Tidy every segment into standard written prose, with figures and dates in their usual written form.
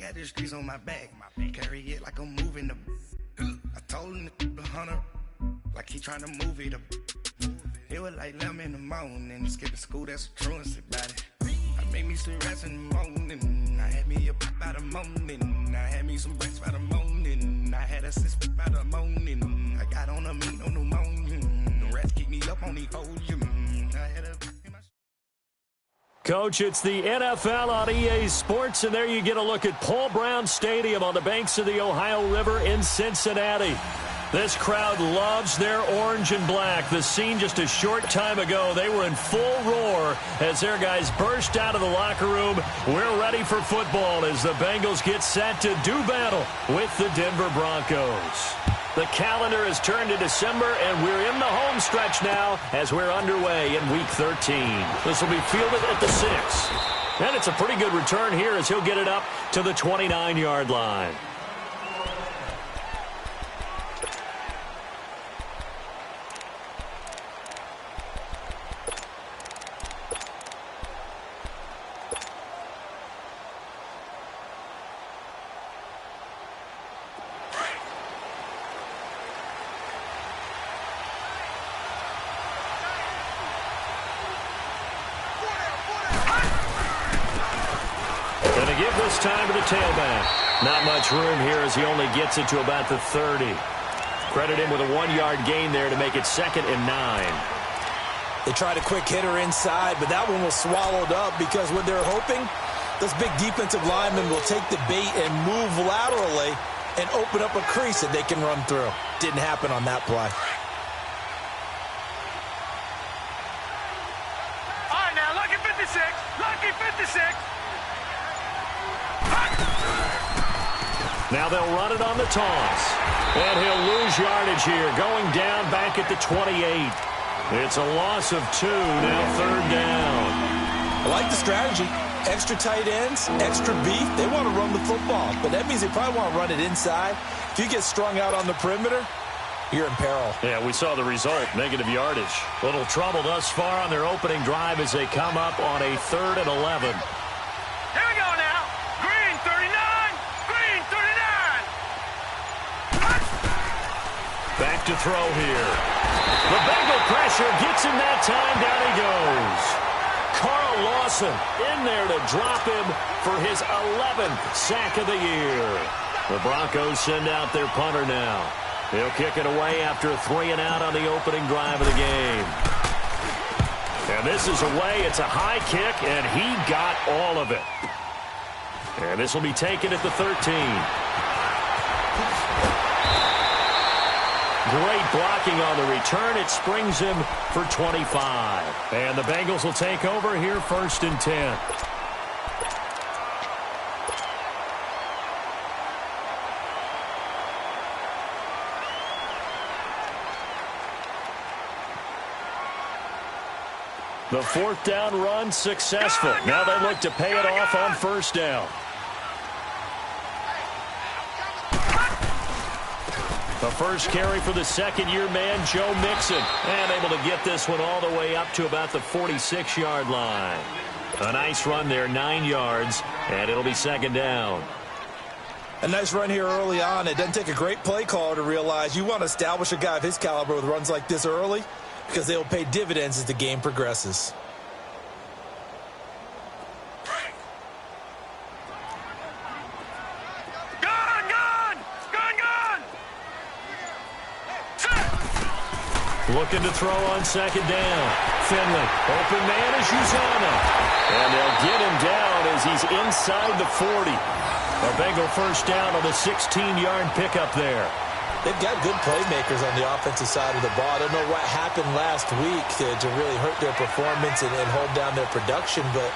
got the streets on my back. Carry it like I'm moving the. I told him the hunter, like he trying to move it up. It was like 11 in the morning, skipping school, that's a truancy about it. I made me some rest in the morning. I had me a pop by the morning. I had me some breaks by the morning. I had a six by the morning. I got on a meat on the morning. The rats keep me up on the podium. I had a. Coach, it's the NFL on EA Sports, and there you get a look at Paul Brown Stadium on the banks of the Ohio River in Cincinnati. This crowd loves their orange and black. The scene just a short time ago, they were in full roar as their guys burst out of the locker room. We're ready for football as the Bengals get set to do battle with the Denver Broncos. The calendar has turned to December, and we're in the home stretch now as we're underway in Week 13. This will be fielded at the 6. And it's a pretty good return here as he'll get it up to the 29-yard line. Time to the tailback. Not much room here as he only gets it to about the 30. Credit him with a 1-yard gain there to make it 2nd and 9. They tried a quick hitter inside, but that one was swallowed up because what they're hoping, those big defensive linemen will take the bait and move laterally and open up a crease that they can run through. Didn't happen on that play. All right, now, lucky 56. Lucky 56. Now they'll run it on the toss. And he'll lose yardage here, going down back at the 28. It's a loss of 2, now 3rd down. I like the strategy. Extra tight ends, extra beef. They want to run the football, but that means they probably want to run it inside. If you get strung out on the perimeter, you're in peril. Yeah, we saw the result, negative yardage. Little trouble thus far on their opening drive as they come up on a 3rd and 11. Here we go now. Green 39. Green 39. Back to throw here. The Bengal pressure gets him that time. Down he goes. Carl Lawson in there to drop him for his 11th sack of the year. The Broncos send out their punter now. He'll kick it away after a 3-and-out on the opening drive of the game. And this is away. It's a high kick, and he got all of it. And this will be taken at the 13. Great blocking on the return. It springs him for 25. And the Bengals will take over here 1st and 10. The 4th down run successful. Now they look to pay it off on 1st down. The first carry for the 2nd-year man, Joe Mixon. And able to get this one all the way up to about the 46-yard line. A nice run there, 9 yards, and it'll be 2nd down. A nice run here early on. It doesn't take a great play caller to realize you want to establish a guy of his caliber with runs like this early, because they will pay dividends as the game progresses. Looking to throw on 2nd down. Finley, open man is Uzana. And they'll get him down as he's inside the 40. A Bengal 1st down on the 16-yard pickup there. They've got good playmakers on the offensive side of the ball. I don't know what happened last week to really hurt their performance and hold down their production, but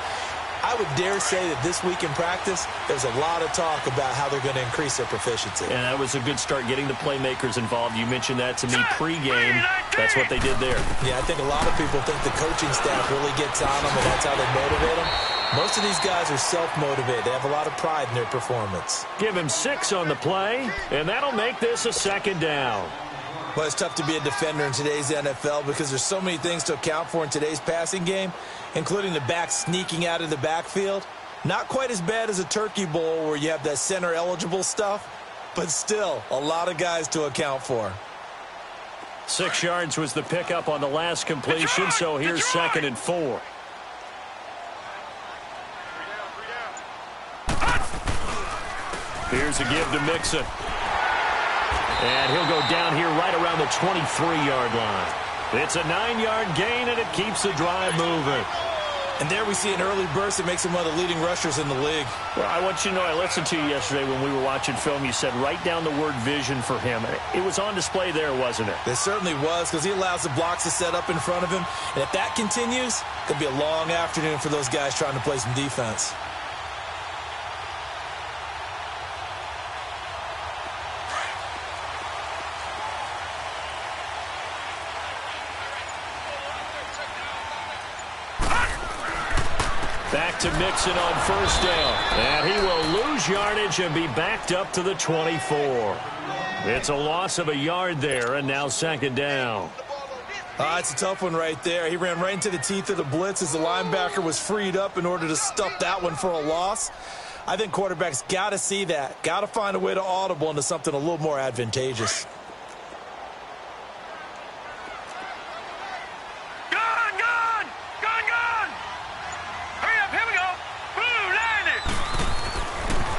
I would dare say that this week in practice, there's a lot of talk about how they're going to increase their proficiency. And that was a good start, getting the playmakers involved. You mentioned that to me pregame. That's what they did there. Yeah, I think a lot of people think the coaching staff really gets on them, and that's how they motivate them. Most of these guys are self-motivated. They have a lot of pride in their performance. Give him 6 on the play, and that'll make this a 2nd down. Well, it's tough to be a defender in today's NFL because there's so many things to account for in today's passing game, including the back sneaking out of the backfield. Not quite as bad as a turkey bowl where you have that center-eligible stuff, but still a lot of guys to account for. 6 yards was the pickup on the last completion, so here's 2nd and 4. Here's a give to Mixon. And he'll go down here right around the 23-yard line. It's a 9-yard gain, and it keeps the drive moving. And there we see an early burst that makes him one of the leading rushers in the league. Well, I want you to know, I listened to you yesterday when we were watching film. You said write down the word vision for him. It was on display there, wasn't it? It certainly was, because he allows the blocks to set up in front of him. And if that continues, it could be a long afternoon for those guys trying to play some defense. Back to Mixon on 1st down. And he will lose yardage and be backed up to the 24. It's a loss of a yard there, and now 2nd down. It's a tough one right there. He ran right into the teeth of the blitz as the linebacker was freed up in order to stuff that one for a loss. I think quarterbacks got to see that. Got to find a way to audible into something a little more advantageous.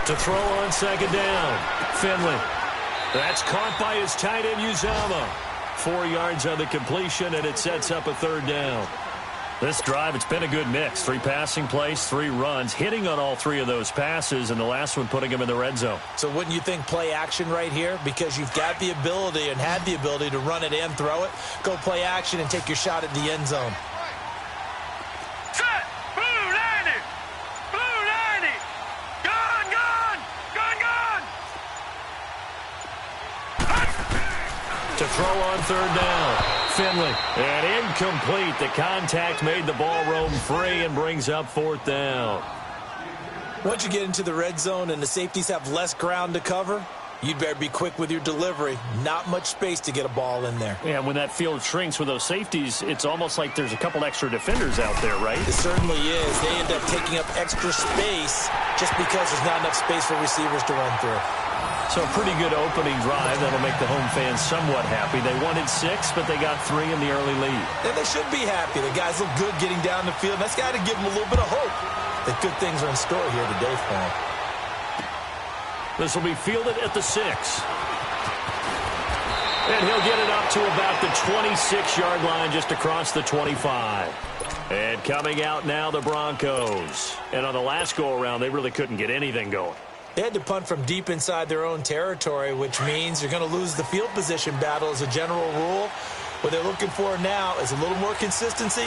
To throw on 2nd down. Finley. That's caught by his tight end, Uzama. 4 yards on the completion, and it sets up a 3rd down. This drive, it's been a good mix. 3 passing plays, 3 runs, hitting on all 3 of those passes, and the last one putting him in the red zone. So wouldn't you think play action right here? Because you've got the ability and had the ability to run it and throw it. Go play action and take your shot at the end zone. To throw on 3rd down. Finley. And incomplete. The contact made the ball roam free and brings up 4th down. Once you get into the red zone and the safeties have less ground to cover, you'd better be quick with your delivery. Not much space to get a ball in there. Yeah, when that field shrinks with those safeties, it's almost like there's a couple extra defenders out there, right? It certainly is. They end up taking up extra space just because there's not enough space for receivers to run through. So a pretty good opening drive. That'll make the home fans somewhat happy. They wanted 6, but they got 3 in the early lead. And they should be happy. The guys look good getting down the field. That's got to give them a little bit of hope that good things are in store here today for them. This will be fielded at the 6. And he'll get it up to about the 26-yard line, just across the 25. And coming out now, the Broncos. And on the last go-around, they really couldn't get anything going. They had to punt from deep inside their own territory, which means you're going to lose the field position battle as a general rule. What they're looking for now is a little more consistency,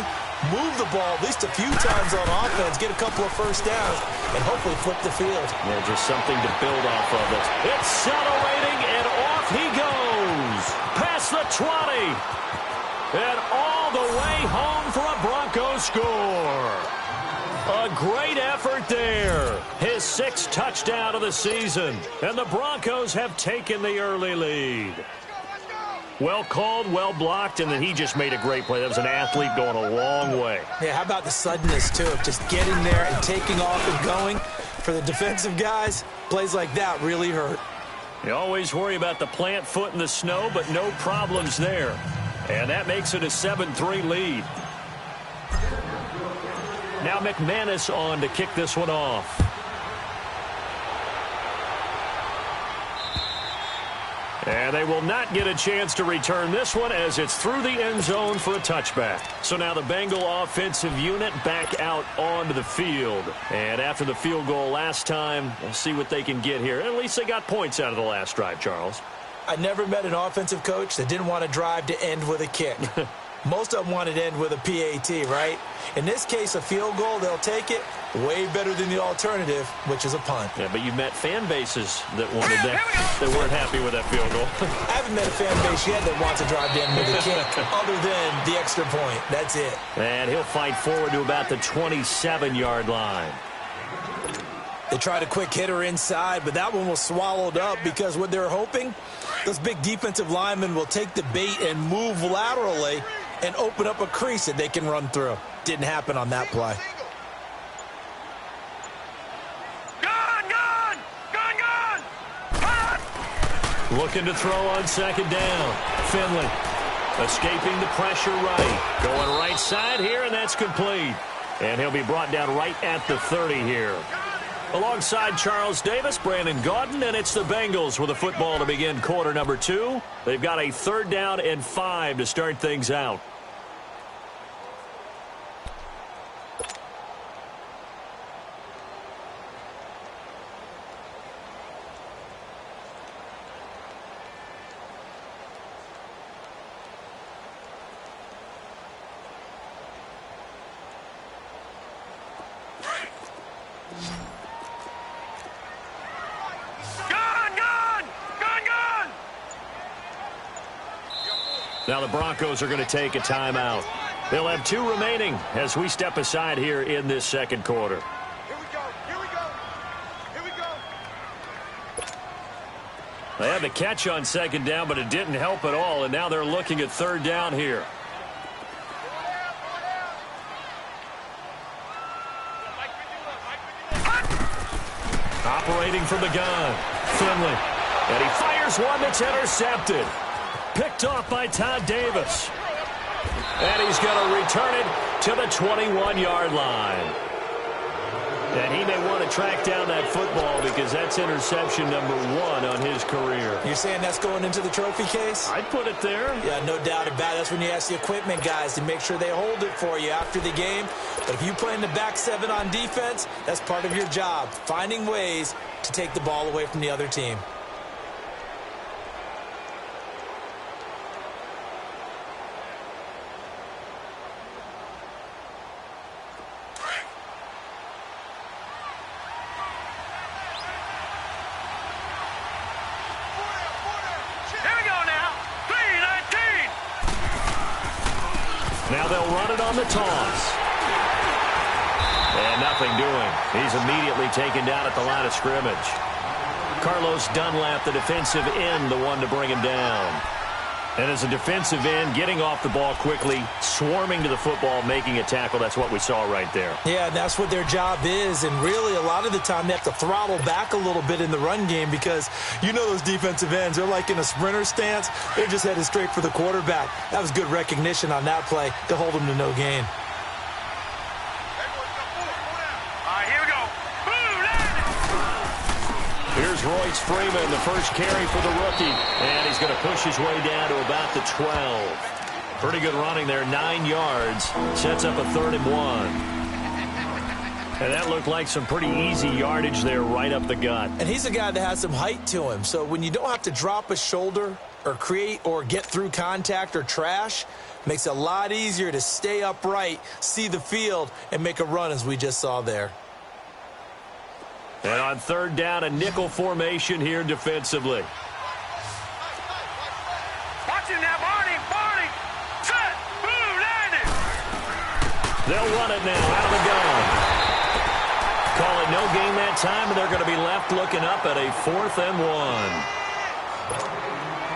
move the ball at least a few times on offense, get a couple of first downs, and hopefully flip the field. Yeah, just something to build off of. Accelerating, and off he goes. Past the 20. And all the way home for a Bronco score. A great effort there. His 6th touchdown of the season. And the Broncos have taken the early lead. Well called, well blocked, and then he just made a great play. That was an athlete going a long way. Yeah, how about the suddenness, too, of just getting there and taking off and going? For the defensive guys, plays like that really hurt. You always worry about the plant foot in the snow, but no problems there. And that makes it a 7-3 lead. Now McManus on to kick this one off. And they will not get a chance to return this one as it's through the end zone for a touchback. So now the Bengal offensive unit back out onto the field. And after the field goal last time, we'll see what they can get here. At least they got points out of the last drive, Charles. I never met an offensive coach that didn't want a drive to end with a kick. Most of them wanted to end with a PAT, right? In this case, a field goal, they'll take it. Way better than the alternative, which is a punt. Yeah, but you've met fan bases that wanted that, that weren't happy with that field goal. I haven't met a fan base yet that wants to drive to end with a kick, other than the extra point. That's it. And he'll fight forward to about the 27-yard line. They tried a quick hitter inside, but that one was swallowed up because what they're hoping, those big defensive linemen will take the bait and move laterally and open up a crease that they can run through. Didn't happen on that play. Looking to throw on second down. Finley escaping the pressure right. Going right side here, and that's complete. And he'll be brought down right at the 30 here. Alongside Charles Davis, Brandon Gaudin, and it's the Bengals with the football to begin quarter number 2. They've got a 3rd down and 5 to start things out. Now the Broncos are going to take a timeout. They'll have 2 remaining as we step aside here in this second quarter. Here we go. Here we go. Here we go. They had the catch on second down, but it didn't help at all, and now they're looking at 3rd down here. Operating from the gun, Finley. And he fires one that's intercepted. Picked off by Todd Davis. And he's going to return it to the 21-yard line. And he may want to track down that football because that's interception number 1 on his career. You're saying that's going into the trophy case? I'd put it there. Yeah, no doubt about it. That's when you ask the equipment guys to make sure they hold it for you after the game. But if you play in the back 7 on defense, that's part of your job, finding ways to take the ball away from the other team. Now they'll run it on the toss. And nothing doing. He's immediately taken down at the line of scrimmage. Carlos Dunlap, the defensive end, the one to bring him down. And as a defensive end, getting off the ball quickly, swarming to the football, making a tackle, that's what we saw right there. Yeah, and that's what their job is. And really, a lot of the time, they have to throttle back a little bit in the run game because you know those defensive ends, they're like in a sprinter stance. They're just headed straight for the quarterback. That was good recognition on that play to hold them to no gain. Here's Royce Freeman, the first carry for the rookie. And he's going to push his way down to about the 12. Pretty good running there, 9 yards. Sets up a 3rd and 1. And that looked like some pretty easy yardage there right up the gut. And he's a guy that has some height to him. So when you don't have to drop a shoulder or create or get through contact or trash, makes it a lot easier to stay upright, see the field, and make a run as we just saw there. And on 3rd down, a nickel formation here defensively. Watch him now, Barney. Barney. Set. Boom. Landed. They'll run it now out of the gun. Call it no gain that time, and they're going to be left looking up at a 4th and 1.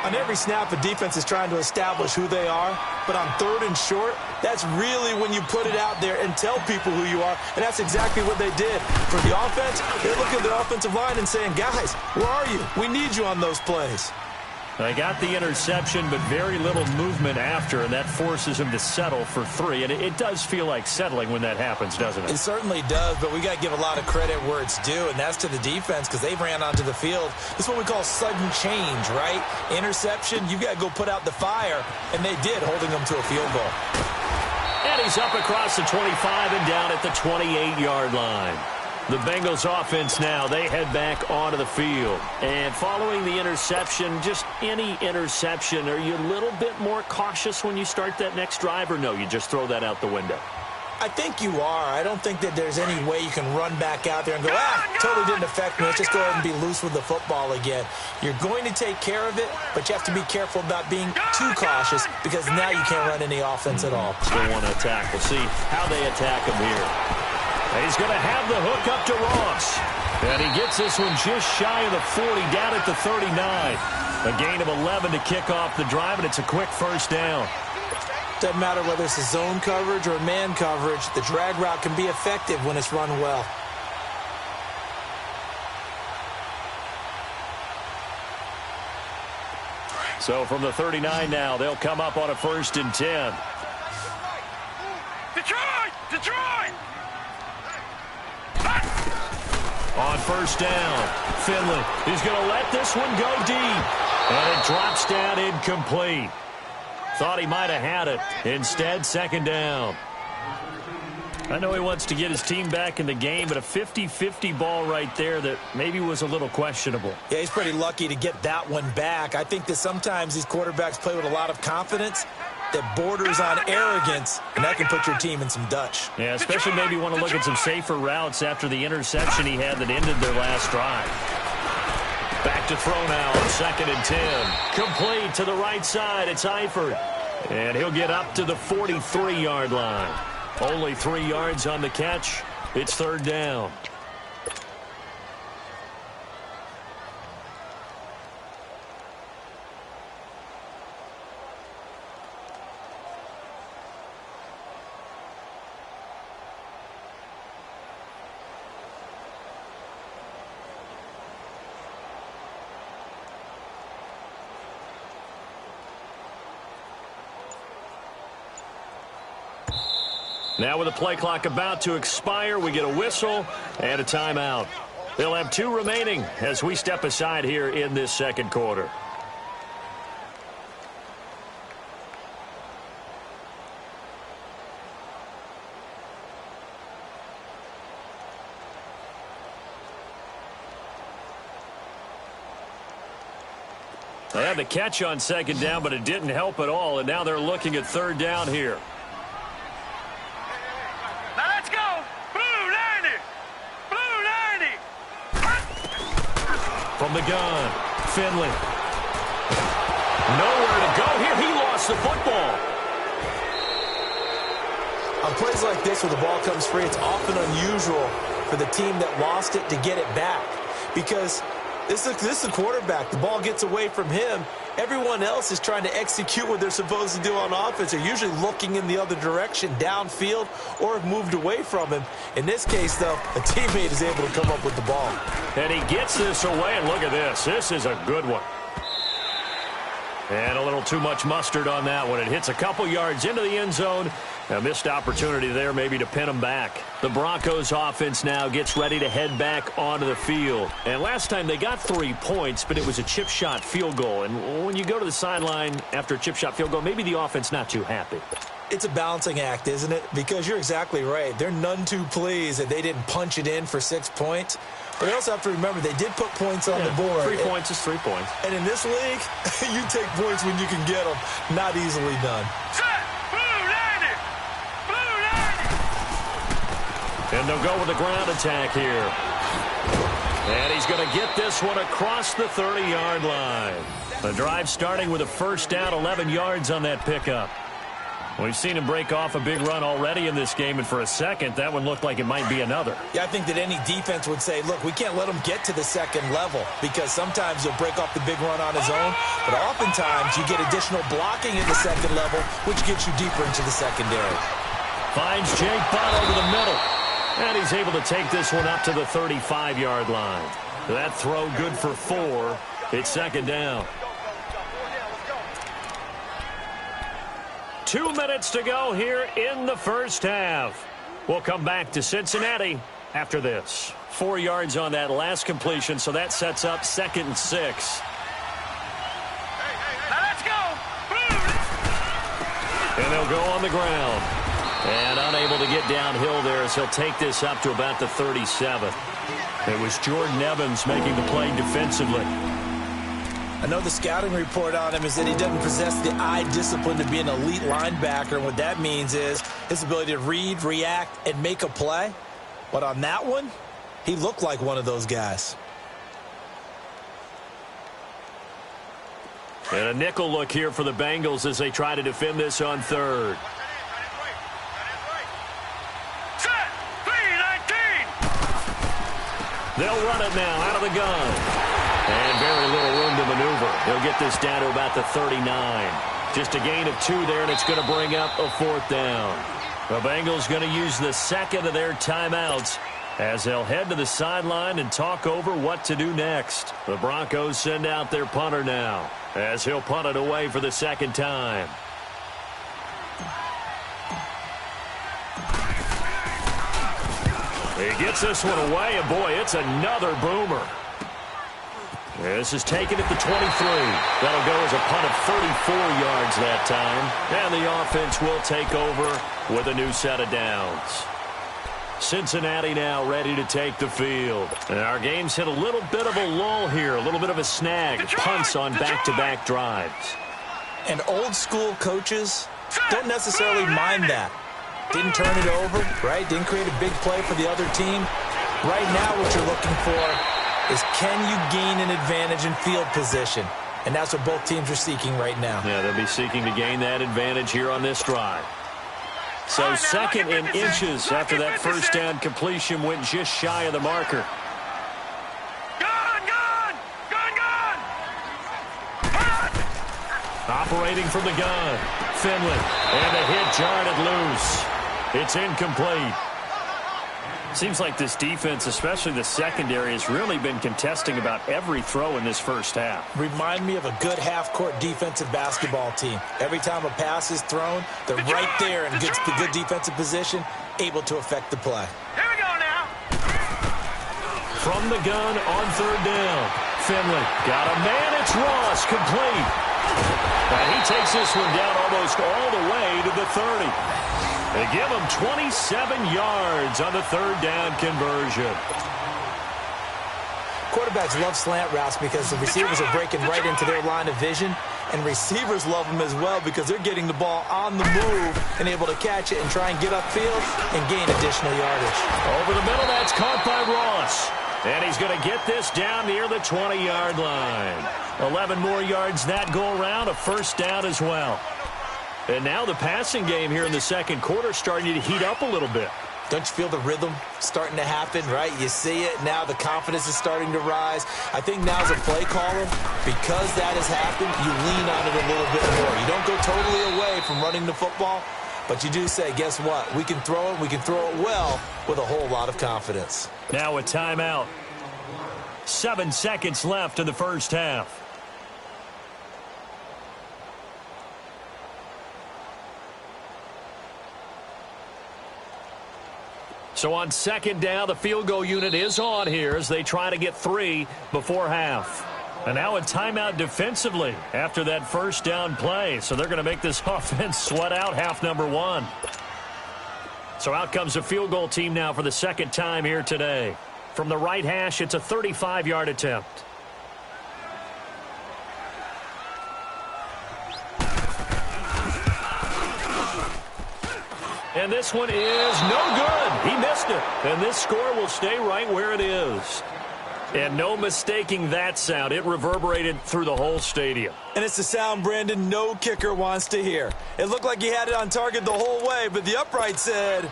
On every snap, a defense is trying to establish who they are. But on 3rd and short, that's really when you put it out there and tell people who you are. And that's exactly what they did. For the offense, they're looking at their offensive line and saying, guys, where are you? We need you on those plays. They got the interception, but very little movement after, and that forces him to settle for 3. And it does feel like settling when that happens, doesn't it? It certainly does, but we got to give a lot of credit where it's due, and that's to the defense because they ran onto the field. This is what we call sudden change, right? Interception, you've got to go put out the fire, and they did, holding them to a field goal. And he's up across the 25 and down at the 28-yard line. The Bengals offense now, they head back onto the field. And following the interception, just any interception, are you a little bit more cautious when you start that next drive, or no, you just throw that out the window? I think you are. I don't think that there's any way you can run back out there and go, totally didn't affect me. Let's just go ahead and be loose with the football again. You're going to take care of it, but you have to be careful about being too cautious because now you can't run any offense at all. Still want to attack. We'll see how they attack him here. He's going to have the hook up to Ross. And he gets this one just shy of the 40, down at the 39. A gain of 11 to kick off the drive, and it's a quick 1st down. Doesn't matter whether it's a zone coverage or man coverage. The drag route can be effective when it's run well. So from the 39 now, they'll come up on a 1st and 10. Detroit! Detroit! On 1st down, Finley is going to let this one go deep. And it drops down incomplete. Thought he might have had it. Instead, 2nd down. I know he wants to get his team back in the game, but a 50-50 ball right there that maybe was a little questionable. Yeah, he's pretty lucky to get that one back. I think that sometimes these quarterbacks play with a lot of confidence that borders on arrogance, and that can put your team in some Dutch. Yeah, especially maybe want to look at some safer routes after the interception he had that ended their last drive. Back to throw now on 2nd and 10. Complete to the right side. It's Eifert. And he'll get up to the 43-yard line. Only 3 yards on the catch. It's 3rd down. Now with the play clock about to expire, we get a whistle and a timeout. They'll have 2 remaining as we step aside here in this 2nd quarter. They had the catch on 2nd down, but it didn't help at all, and now they're looking at 3rd down here. From the gun, Finley. Nowhere to go here. He lost the football. On plays like this where the ball comes free, it's often unusual for the team that lost it to get it back. Because this is the quarterback. The ball gets away from him. Everyone else is trying to execute what they're supposed to do on offense. They're usually looking in the other direction, downfield, or have moved away from him. In this case, though, a teammate is able to come up with the ball. And he gets this away, and look at this. This is a good one. And a little too much mustard on that one. It hits a couple yards into the end zone. A missed opportunity there maybe to pin him back. The Broncos offense now gets ready to head back onto the field. And last time they got 3 points, but it was a chip shot field goal. And when you go to the sideline after a chip shot field goal, maybe the offense not too happy. It's a balancing act, isn't it? Because you're exactly right. They're none too pleased that they didn't punch it in for 6 points. But they also have to remember they did put points on the board. 3 points is 3 points. And in this league, you take points when you can get them. Not easily done. And they'll go with the ground attack here. And he's going to get this one across the 30-yard line. The drive starting with a 1st down, 11 yards on that pickup. We've seen him break off a big run already in this game, and for a second, that one looked like it might be another. Yeah, I think that any defense would say, look, we can't let him get to the 2nd level because sometimes he'll break off the big run on his own, but oftentimes you get additional blocking at the 2nd level, which gets you deeper into the secondary. Finds Jake Butt over the middle, and he's able to take this one up to the 35-yard line. That throw good for 4. It's 2nd down. 2 minutes to go here in the 1st half. We'll come back to Cincinnati after this. 4 yards on that last completion, so that sets up 2nd and 6. Now let's go. And they'll go on the ground. And unable to get downhill there as he'll take this up to about the 37. It was Jordan Evans making the play defensively. I know the scouting report on him is that he doesn't possess the eye discipline to be an elite linebacker. And what that means is his ability to read, react, and make a play. But on that one, he looked like one of those guys. And a nickel look here for the Bengals as they try to defend this on 3rd. Set. 3-19. They'll run it now out of the gun. And very little room to maneuver. He'll get this down to about the 39. Just a gain of 2 there, and it's going to bring up a 4th down. The Bengals going to use the 2nd of their timeouts as they'll head to the sideline and talk over what to do next. The Broncos send out their punter now, as he'll punt it away for the second time. He gets this one away, and boy, it's another boomer. This is taken at the 23. That'll go as a punt of 34 yards that time. And the offense will take over with a new set of downs. Cincinnati now ready to take the field. And our game's hit a little bit of a lull here, a little bit of a snag. Punts on back-to-back drives. And old-school coaches don't necessarily mind that. Didn't turn it over, right? Didn't create a big play for the other team. Right now what you're looking for is, can you gain an advantage in field position? And that's what both teams are seeking right now. Yeah, they'll be seeking to gain that advantage here on this drive. So second in inches after that first down completion went just shy of the marker. Operating from the gun, Finley, and the hit jarred loose. It's incomplete. Seems like this defense, especially the secondary, has really been contesting about every throw in this first half. Remind me of a good half-court defensive basketball team. Every time a pass is thrown, they're right there and gets the good defensive position, able to affect the play. Here we go now. From the gun on third down, Finley got a man. It's Ross, complete. And he takes this one down almost all the way to the 30. They give him 27 yards on the third down conversion. Quarterbacks love slant routes because the receivers are breaking right into their line of vision, and receivers love them as well because they're getting the ball on the move and able to catch it and try and get upfield and gain additional yardage. Over the middle, that's caught by Ross. And he's going to get this down near the 20-yard line. 11 more yards that go around, a first down as well. And now the passing game here in the second quarter starting to heat up a little bit. Don't you feel the rhythm starting to happen, right? You see it. Now the confidence is starting to rise. I think now as a play caller, because that has happened, you lean on it a little bit more. You don't go totally away from running the football, but you do say, guess what? We can throw it. We can throw it well with a whole lot of confidence. Now a timeout. 7 seconds left in the first half. So on second down, the field goal unit is on here as they try to get 3 before half. And now a timeout defensively after that first down play. So they're going to make this offense sweat out half number 1. So out comes the field goal team now for the second time here today. From the right hash, it's a 35-yard attempt. And this one is no good. He missed it. And this score will stay right where it is. And no mistaking that sound. It reverberated through the whole stadium. And it's the sound, Brandon, no kicker wants to hear. It looked like he had it on target the whole way, but the upright said,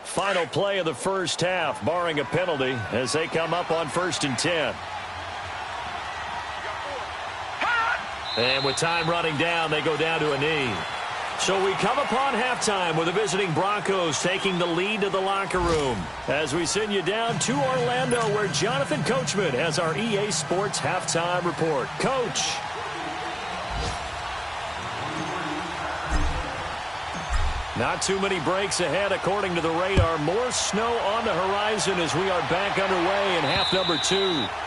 Final play of the first half, barring a penalty, as they come up on 1st and 10. And with time running down, they go down to a knee. So we come upon halftime with the visiting Broncos taking the lead to the locker room as we send you down to Orlando where Jonathan Coachman has our EA Sports halftime report. Coach. Not too many breaks ahead according to the radar. More snow on the horizon as we are back underway in half number 2.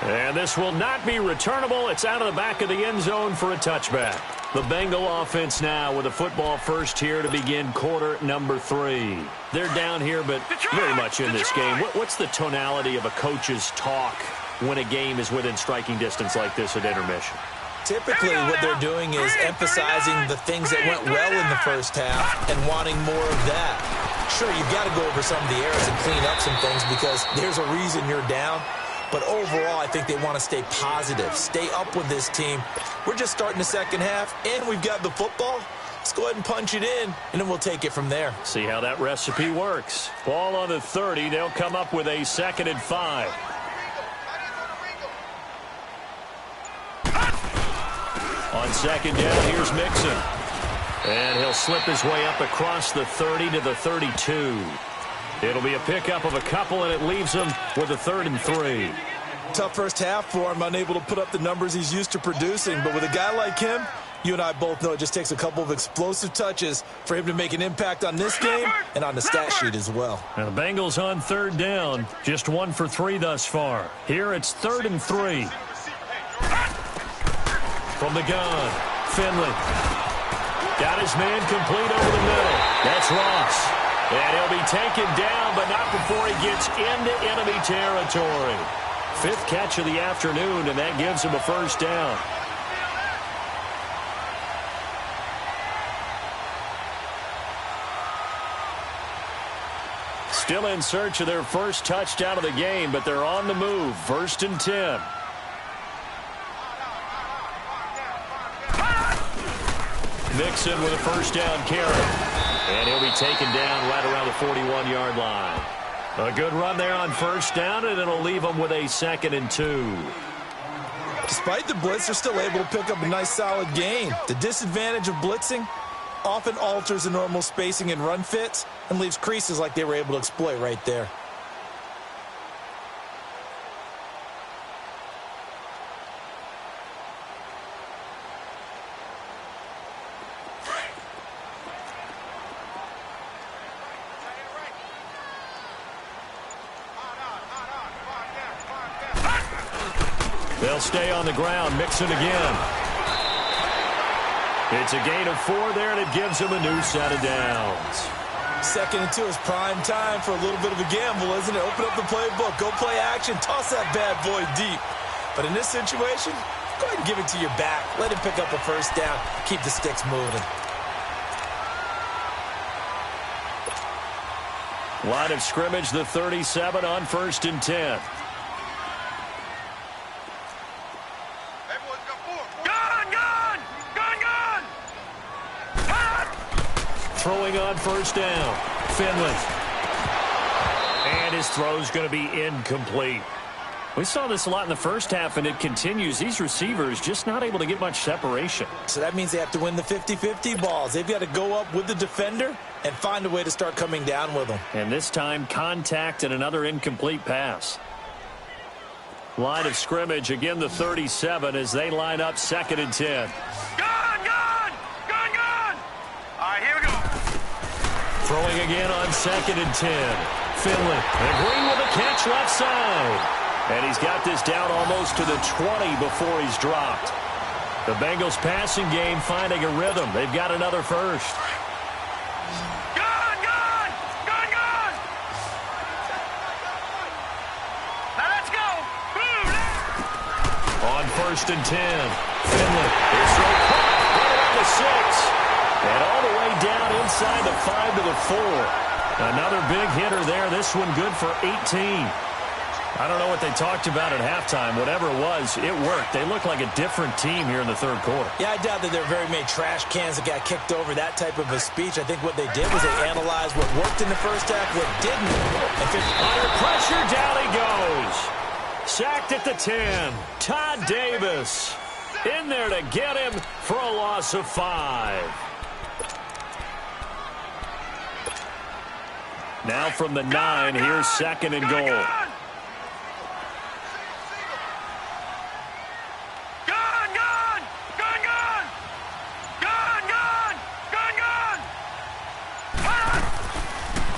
And this will not be returnable. It's out of the back of the end zone for a touchback. The Bengal offense now with a football first here to begin quarter number 3. They're down here, but very much in this game. What's the tonality of a coach's talk when a game is within striking distance like this at intermission? Typically, what they're doing is emphasizing the things that went well in the first half and wanting more of that. Sure, you've got to go over some of the errors and clean up some things because there's a reason you're down. But overall, I think they want to stay positive, stay up with this team. We're just starting the second half, and we've got the football. Let's go ahead and punch it in, and then we'll take it from there. See how that recipe works. Ball on the 30. They'll come up with a 2nd and 5. On second down, here's Mixon. And he'll slip his way up across the 30 to the 32. It'll be a pickup of a couple, and it leaves him with a 3rd and 3. Tough first half for him, unable to put up the numbers he's used to producing. But with a guy like him, you and I both know it just takes a couple of explosive touches for him to make an impact on this game and on the stat sheet as well. Now the Bengals on 3rd down, just 1 for 3 thus far. Here it's 3rd and 3. From the gun, Finley. Got his man complete over the middle. That's Ross. And he'll be taken down, but not before he gets into enemy territory. 5th catch of the afternoon, and that gives him a 1st down. Still in search of their first touchdown of the game, but they're on the move. 1st and 10. Mixon with a 1st down carry. And he'll be taken down right around the 41-yard line. A good run there on 1st down, and it'll leave them with a 2nd and 2. Despite the blitz, they're still able to pick up a nice solid gain. The disadvantage of blitzing often alters the normal spacing and run fits and leaves creases like they were able to exploit right there. They'll stay on the ground. Mixon again. It's a gain of 4 there, and it gives him a new set of downs. 2nd and 2 is prime time for a little bit of a gamble, isn't it? Open up the playbook, go play action, toss that bad boy deep. But in this situation, go ahead and give it to your back. Let him pick up a 1st down. Keep the sticks moving. Line of scrimmage, the 37 on 1st and 10. Throwing on 1st down. Finley. And his throw's going to be incomplete. We saw this a lot in the first half, and it continues. These receivers just not able to get much separation. So that means they have to win the 50-50 balls. They've got to go up with the defender and find a way to start coming down with them. And this time, contact and another incomplete pass. Line of scrimmage, again the 37 as they line up 2nd and 10. Throwing again on 2nd and 10. Finley. And Green with a catch left side. And he's got this down almost to the 20 before he's dropped. The Bengals passing game finding a rhythm. They've got another 1st. Now let's go. On 1st and 10. Finley. It's throw caught right around the 6. And all the way down inside the 5 to the 4. Another big hitter there. This one good for 18. I don't know what they talked about at halftime. Whatever it was, it worked. They look like a different team here in the 3rd quarter. Yeah, I doubt that there are very many trash cans that got kicked over, that type of a speech. I think what they did was they analyzed what worked in the first half, what didn't. Under pressure, down he goes. Sacked at the 10. Todd Davis in there to get him for a loss of 5. Now from the 9, here's 2nd and goal.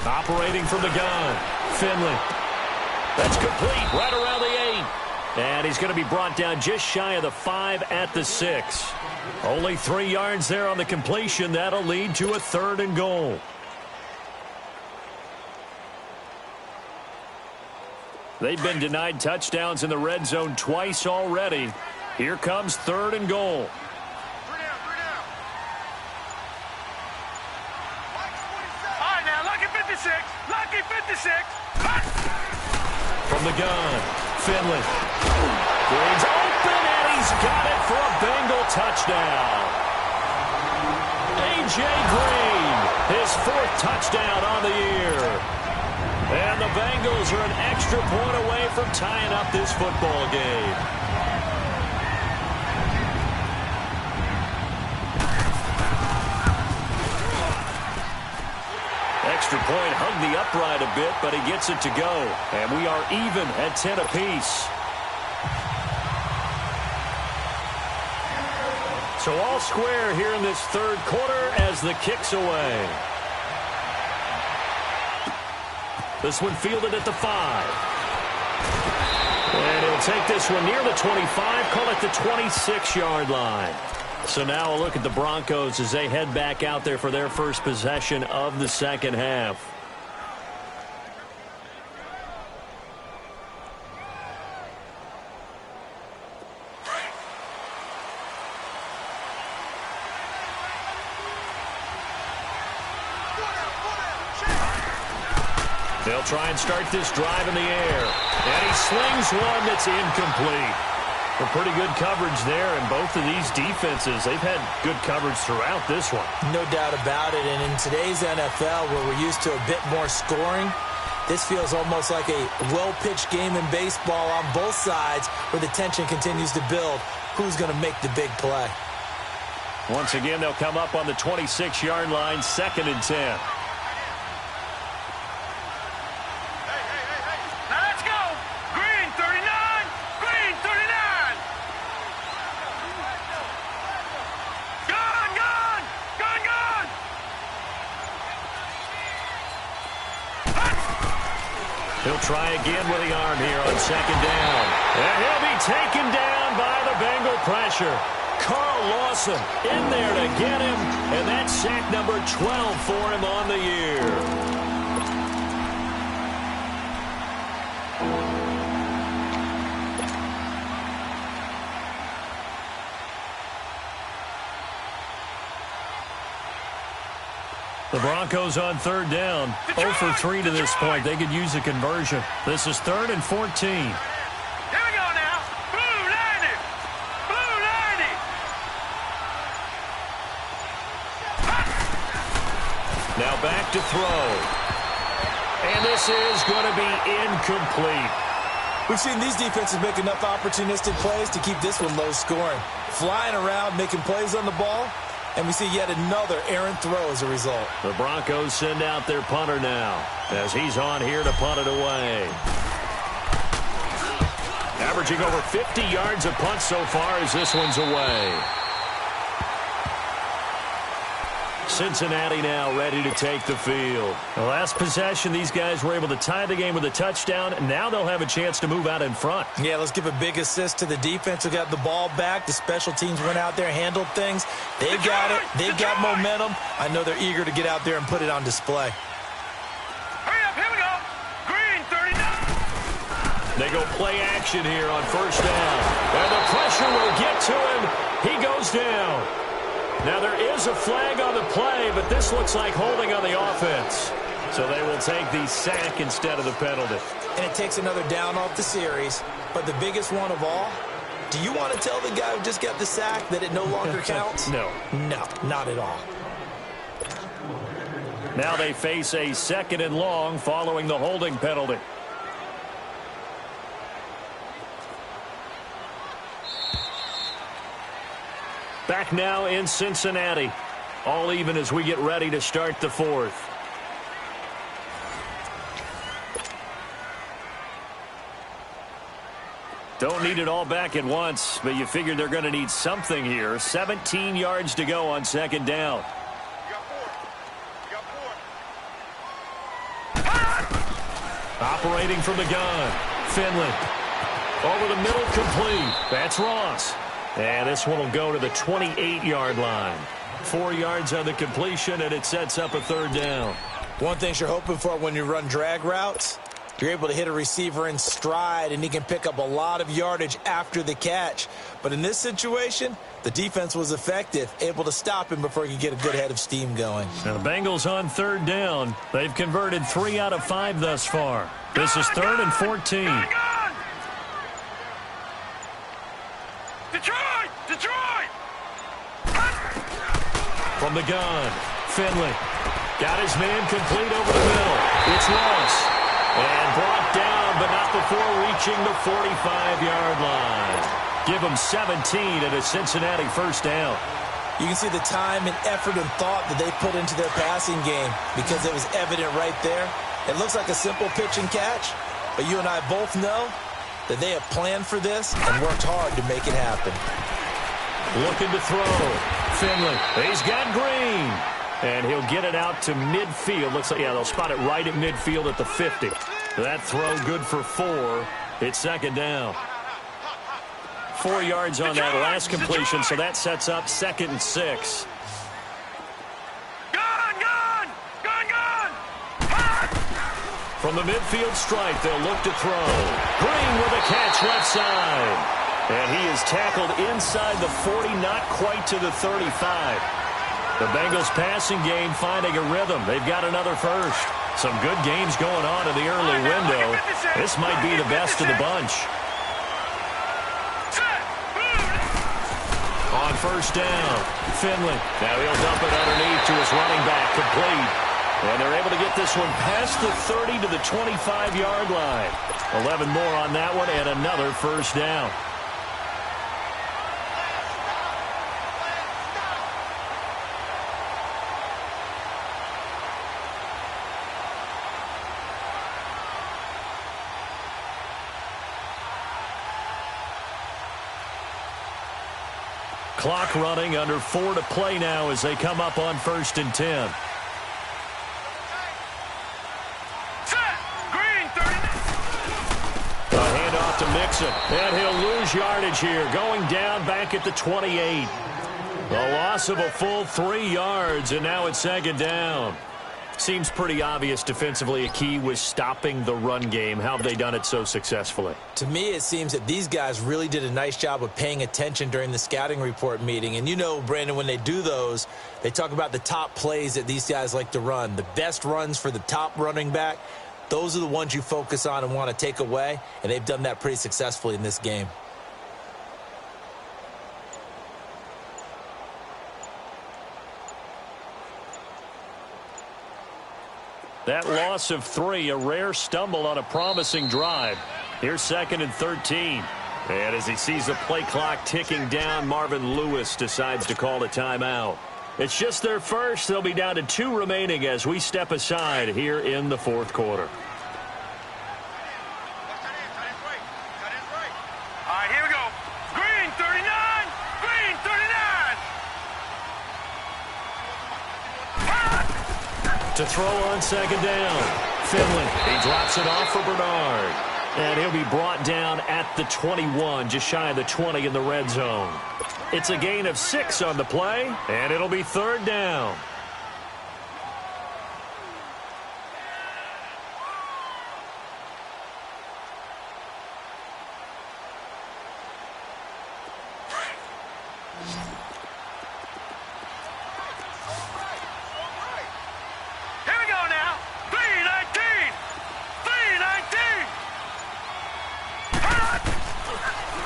Operating from the gun. Finley. That's complete right around the 8. And he's going to be brought down just shy of the 5 at the 6. Only 3 yards there on the completion. That'll lead to a 3rd and goal. They've been denied touchdowns in the red zone twice already. Here comes 3rd and goal. All right, now, lucky 56. Lucky 56. From the gun, Finley. Green's open, and he's got it for a Bengal touchdown. A.J. Green, his 4th touchdown on the year. And the Bengals are an extra point away from tying up this football game. extra point hugged the upright a bit, but he gets it to go. And we are even at 10 apiece. So all square here in this third quarter as the kick's away. This one fielded at the 5. And he'll take this one near the 25, call it the 26-yard line. So now a look at the Broncos as they head back out there for their first possession of the second half. They'll try and start this drive in the air. And he slings one that's incomplete. A pretty good coverage there, and both of these defenses, they've had good coverage throughout this one. No doubt about it, and in today's NFL, where we're used to a bit more scoring, this feels almost like a well-pitched game in baseball on both sides where the tension continues to build. Who's going to make the big play? Once again, they'll come up on the 26-yard line, 2nd and 10. He'll try again with the arm here on 2nd down. And he'll be taken down by the Bengal pressure. Carl Lawson in there to get him, and that's sack number 12 for him on the year. The Broncos on 3rd down. 0 for 3 to this point. They could use a conversion. This is 3rd and 14. Here we go now. Blue 90. Blue 90. Now back to throw. And this is going to be incomplete. We've seen these defenses make enough opportunistic plays to keep this one low scoring. Flying around, making plays on the ball. And we see yet another errant throw as a result. The Broncos send out their punter now as he's on here to punt it away. Averaging over 50 yards a punt so far as this one's away. Cincinnati now ready to take the field. The last possession, these guys were able to tie the game with a touchdown. Now they'll have a chance to move out in front. Yeah, let's give a big assist to the defense who got the ball back. The special teams went out there, handled things. They got it. They've got momentum. I know they're eager to get out there and put it on display. Hurry up, here we go. Green 39. They go play action here on 1st down. And the pressure will get to him. He goes down. Now there is a flag on the play, but this looks like holding on the offense. So they will take the sack instead of the penalty. And it takes another down off the series. But the biggest one of all, do you want to tell the guy who just got the sack that it no longer counts? No. No, not at all. Now they face a 2nd and long following the holding penalty. Back now in Cincinnati. All even as we get ready to start the 4th. Don't need it all back at once, but you figure they're going to need something here. 17 yards to go on 2nd down. Operating from the gun. Finley. Over the middle, complete. That's Ross. And this one will go to the 28-yard line. 4 yards on the completion, and it sets up a 3rd down. One thing you're hoping for when you run drag routes, you're able to hit a receiver in stride, and he can pick up a lot of yardage after the catch. But in this situation, the defense was effective, able to stop him before he could get a good head of steam going. Now the Bengals on 3rd down. They've converted 3 out of 5 thus far. This is 3rd and 14. Detroit! Detroit! From the gun, Finley. Got his man complete over the middle. It's Ross. And brought down, but not before reaching the 45-yard line. Give him 17 at a Cincinnati 1st down. You can see the time and effort and thought that they put into their passing game because it was evident right there. It looks like a simple pitch and catch, but you and I both know that they have planned for this and worked hard to make it happen. Looking to throw. Finley. He's got Green. And he'll get it out to midfield. Looks like, yeah, they'll spot it right at midfield at the 50. That throw good for 4. It's second down. 4 yards on that last completion, so that sets up 2nd and 6. From the midfield stripe, they'll look to throw. Green with a catch left side. And he is tackled inside the 40, not quite to the 35. The Bengals passing game finding a rhythm. They've got another first. Some good games going on in the early window. This might be the best of the bunch. On first down, Finley. Now he'll dump it underneath to his running back, complete. And they're able to get this one past the 30 to the 25-yard line. 11 more on that one and another first down. Clock running, under 4 to play now as they come up on 1st and 10. A handoff to Mixon, and he'll lose yardage here, going down back at the 28. A loss of a full 3 yards, and now it's second down. Seems pretty obvious defensively a key was stopping the run game. How have they done it so successfully? To me, it seems that these guys really did a nice job of paying attention during the scouting report meeting. And you know, Brandon, when they do those, they talk about the top plays that these guys like to run. The best runs for the top running back, those are the ones you focus on and want to take away. And they've done that pretty successfully in this game. That loss of 3, a rare stumble on a promising drive. Here's 2nd and 13. And as he sees the play clock ticking down, Marvin Lewis decides to call a timeout. It's just their first. They'll be down to 2 remaining as we step aside here in the 4th quarter. All right, here we go. Green 39. Green 39. To throw on 2nd down. Finley. He drops it off for Bernard. And he'll be brought down at the 21, just shy of the 20 in the red zone. It's a gain of 6 on the play, and it'll be 3rd down.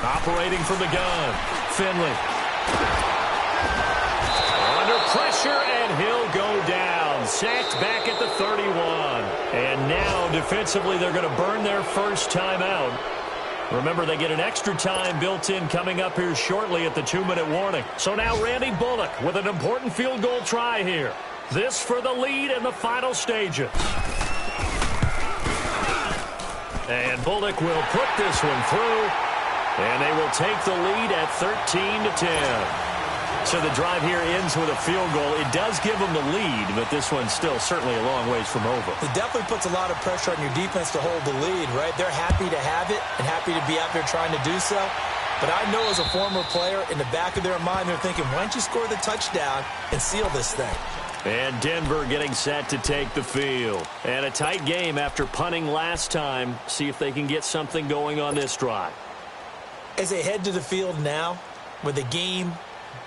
Operating from the gun, Finley. Under pressure, and he'll go down. Sacked back at the 31. And now, defensively, they're going to burn their first timeout. Remember, they get an extra time built in coming up here shortly at the 2-minute warning. So now Randy Bullock with an important field goal try here. This for the lead in the final stages. And Bullock will put this one through. And they will take the lead at 13-10. So the drive here ends with a field goal. It does give them the lead, but this one's still certainly a long ways from over. It definitely puts a lot of pressure on your defense to hold the lead, right? They're happy to have it and happy to be out there trying to do so. But I know as a former player, in the back of their mind, they're thinking, why don't you score the touchdown and seal this thing? And Denver getting set to take the field. And a tight game after punting last time. See if they can get something going on this drive. As they head to the field now, with the game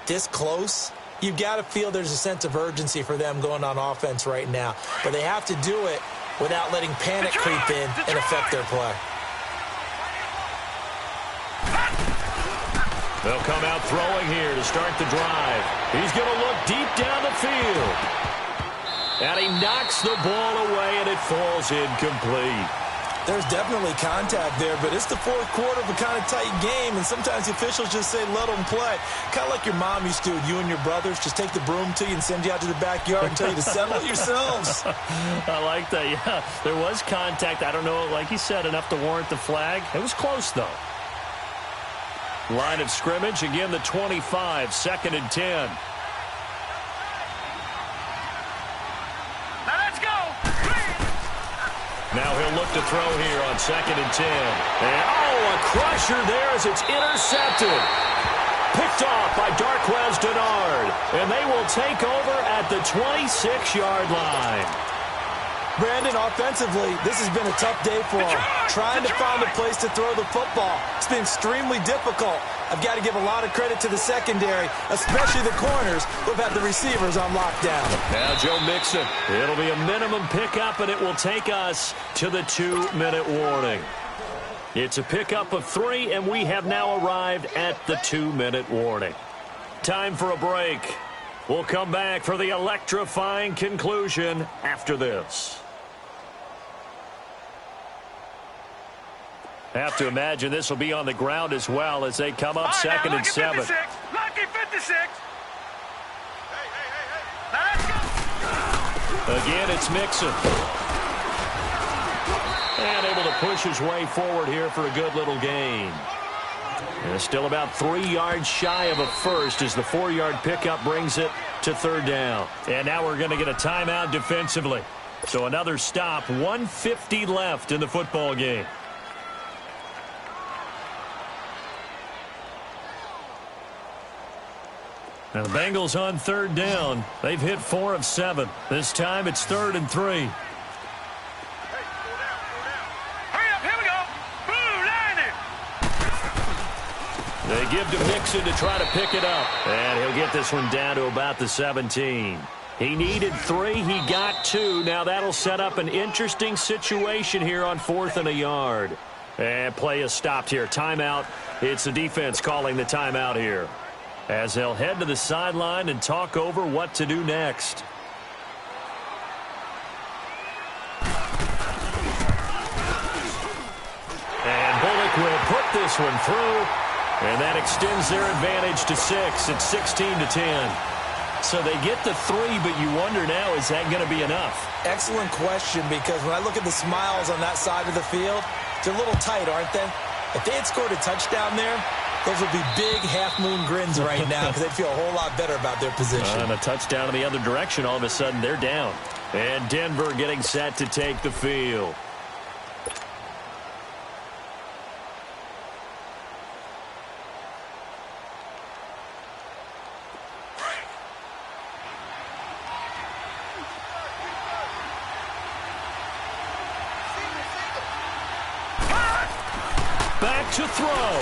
this close, you've got to feel there's a sense of urgency for them going on offense right now. But they have to do it without letting panic creep in and affect their play. They'll come out throwing here to start the drive. He's going to look deep down the field. And he knocks the ball away, and it falls incomplete. There's definitely contact there, but it's the fourth quarter of a kind of tight game, and sometimes the officials just say, let them play. Kind of like your mom used to with you and your brothers. Just take the broom to you and send you out to the backyard and tell you to settle it yourselves. I like that, yeah. There was contact. I don't know, like you said, enough to warrant the flag. It was close, though. Line of scrimmage, again, the 25, 2nd and 10. Now he'll look to throw here on 2nd and 10. And, a crusher there as it's intercepted. Picked off by Darquez Denard. And they will take over at the 26-yard line. Brandon, offensively, this has been a tough day for him. Trying to find a place to throw the football. It's been extremely difficult. I've got to give a lot of credit to the secondary, especially the corners who have had the receivers on lockdown. Now Joe Mixon. It'll be a minimum pickup, and it will take us to the 2-minute warning. It's a pickup of 3, and we have now arrived at the 2-minute warning. Time for a break. We'll come back for the electrifying conclusion after this. Have to imagine this will be on the ground as well as they come up 2nd and 7. Lucky 56. Now let's go. Again, it's Mixon. And able to push his way forward here for a good little gain. And still about 3 yards shy of a first as the 4-yard pickup brings it to 3rd down. And now we're going to get a timeout defensively. So another stop, 1:50 left in the football game. Now the Bengals on 3rd down. They've hit 4 of 7. This time it's 3rd and 3. Hurry up, here we go. Blue, line it. They give to Mixon to try to pick it up. And he'll get this one down to about the 17. He needed 3. He got 2. Now that'll set up an interesting situation here on 4th and a yard. And play is stopped here. Timeout. It's the defense calling the timeout here, as they'll head to the sideline and talk over what to do next. And Bullock will put this one through, and that extends their advantage to 6. It's 16-10. So they get the 3, but you wonder now, is that going to be enough? Excellent question, because when I look at the smiles on that side of the field, they're a little tight, aren't they? If they had scored a touchdown there, those would be big half-moon grins right now because they'd feel a whole lot better about their position. And a touchdown in the other direction, all of a sudden they're down. And Denver getting set to take the field. Back to throw.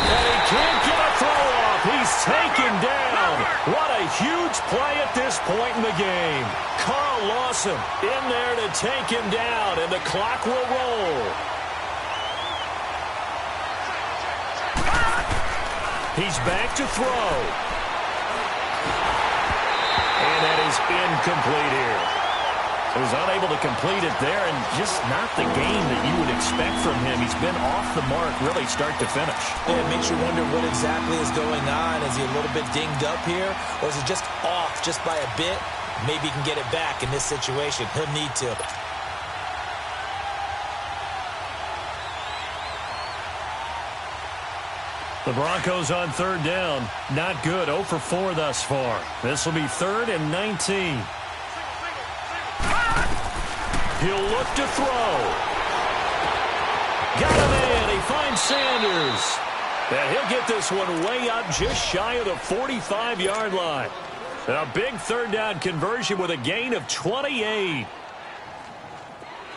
And he can't get a throw off. He's taken down. What a huge play at this point in the game. Carl Lawson in there to take him down, and the clock will roll. He's back to throw. And that is incomplete here. He was unable to complete it there, and just not the game that you would expect from him. He's been off the mark really start to finish. Yeah, it makes you wonder what exactly is going on. Is he a little bit dinged up here, or is it just off just by a bit? Maybe he can get it back in this situation. He'll need to. The Broncos on 3rd down. Not good. 0 for 4 thus far. This will be 3rd and 19. He'll look to throw. Got him in. He finds Sanders. And he'll get this one way up just shy of the 45-yard line. And a big 3rd down conversion with a gain of 28.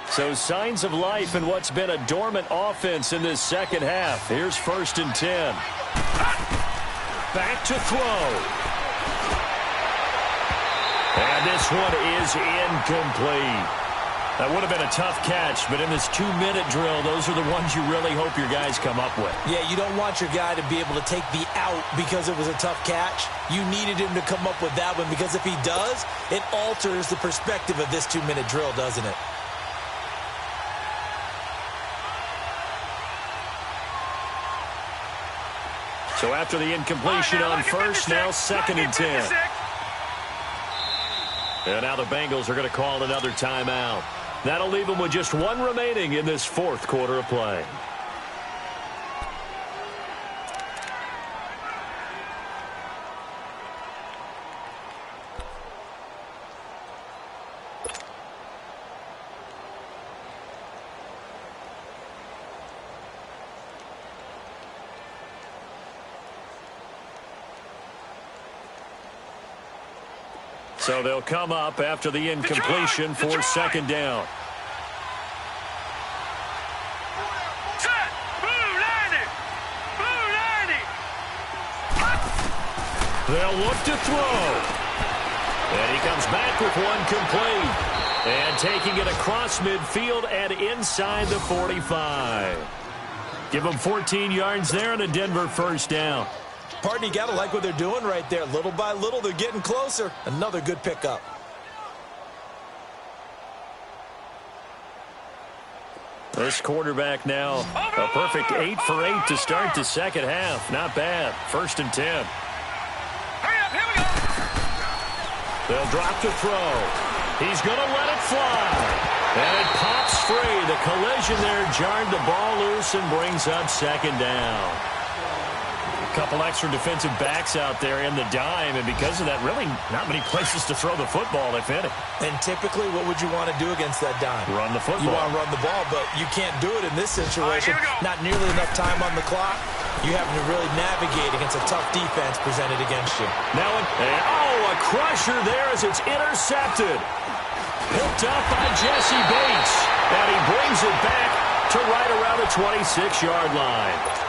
So signs of life in what's been a dormant offense in this second half. Here's 1st and 10. Back to throw. And this one is incomplete. That would have been a tough catch, but in this 2-minute drill, those are the ones you really hope your guys come up with. Yeah, you don't want your guy to be able to take the out because it was a tough catch. You needed him to come up with that one, because if he does, it alters the perspective of this 2-minute drill, doesn't it? So after the incompletion on first, now 2nd and 10. And now the Bengals are going to call another timeout. That'll leave them with just 1 remaining in this 4th quarter of play. So they'll come up after the incompletion for 2nd down. Set. Blue landing. Blue landing. They'll look to throw. And he comes back with 1 complete. And taking it across midfield and inside the 45. Give them 14 yards there and a Denver 1st down. Pardon, you got to like what they're doing right there. Little by little, they're getting closer. Another good pickup. This quarterback now a perfect 8 for 8 to start the 2nd half. Not bad. 1st and 10. Hurry up, here we go. They'll drop to throw. He's going to let it fly. And it pops free. The collision there jarred the ball loose and brings up 2nd down. Couple extra defensive backs out there in the dime, and because of that, really not many places to throw the football, if any. And typically, what would you want to do against that dime? Run the football. You want to run the ball, but you can't do it in this situation. Right, not nearly enough time on the clock. You having to really navigate against a tough defense presented against you. Now, a crusher there as it's intercepted. Picked up by Jesse Bates, and he brings it back to right around the 26-yard line.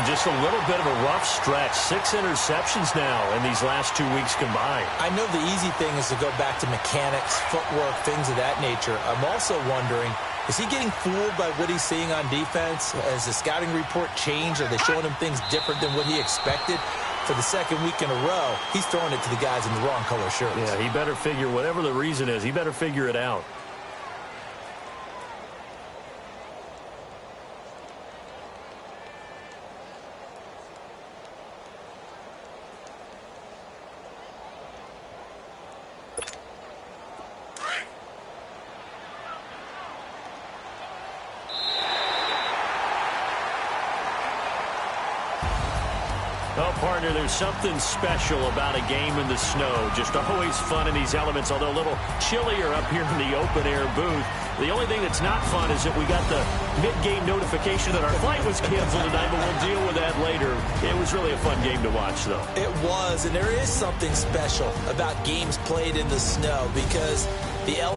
Just a little bit of a rough stretch. 6 interceptions now in these last 2 weeks combined. I know the easy thing is to go back to mechanics, footwork, things of that nature. I'm also wondering, is he getting fooled by what he's seeing on defense? Has the scouting report changed? Are they showing him things different than what he expected? For the 2nd week in a row, he's throwing it to the guys in the wrong color shirts. Yeah, he better figure, whatever the reason is, he better figure it out. Well, partner, there's something special about a game in the snow. Just always fun in these elements, although a little chillier up here in the open-air booth. The only thing that's not fun is that we got the mid-game notification that our flight was canceled tonight, but we'll deal with that later. It was really a fun game to watch, though. It was, and there is something special about games played in the snow because the